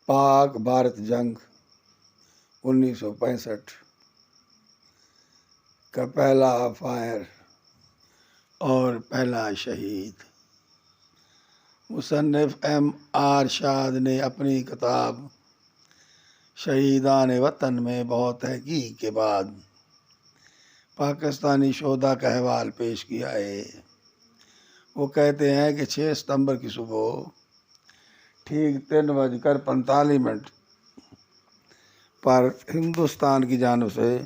پاک بھارت جنگ 1965 کا پہلا فائر اور پہلا شہید مصنف M.R. شاد نے اپنی کتاب شہیدان وطن میں بہت تحقیق کے بعد پاکستانی شہدا کا احوال پیش کیا ہے۔ وہ کہتے ہیں کہ 6 ستمبر کی صبح ٹھیک 3:45 پر ہندوستان کی جانب سے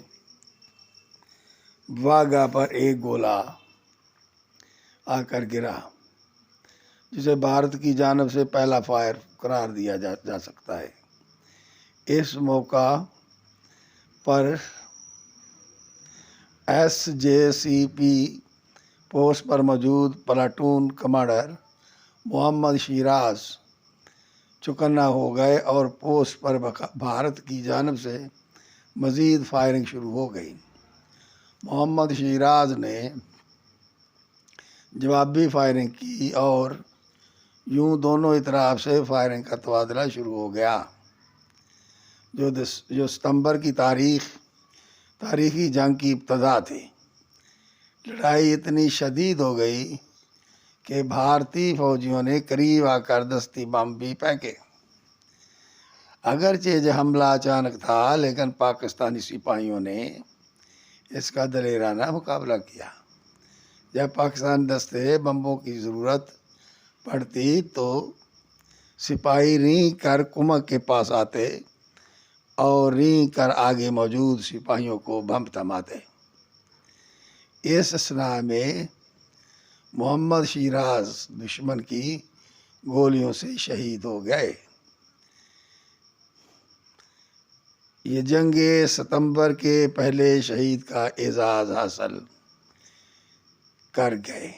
واگا پر ایک گولہ آ کر گرا، جسے بھارت کی جانب سے پہلا فائر قرار دیا جا سکتا ہے۔ اس موقع پر SJCP پوسٹ پر موجود پلاٹون کمانڈر محمد شیراز چکنا ہو گئے اور پوسٹ پر بھارت کی جانب سے مزید فائرنگ شروع ہو گئی۔ محمد شیراز نے جوابی فائرنگ کی اور یوں دونوں اطراف سے فائرنگ کا تبادلہ شروع ہو گیا، جو ستمبر کی تاریخی جنگ کی ابتدا تھی۔ لڑائی اتنی شدید ہو گئی کہ بھارتی فوجیوں نے قریب آ کر دستی بم بھی پھینکے۔ اگرچہ یہ حملہ اچانک تھا، لیکن پاکستانی سپاہیوں نے اس کا دلیرانہ مقابلہ کیا۔ جب پاکستانی دستے بمبوں کی ضرورت پڑتی تو سپاہی رینگ کر کمک کے پاس آتے اور رینگ کر آگے موجود سپاہیوں کو بم تھماتے۔ اس اثناء میں محمد شیراز دشمن کی گولیوں سے شہید ہو گئے۔ یہ جنگ ستمبر کے پہلے شہید کا اعزاز حاصل کر گئے۔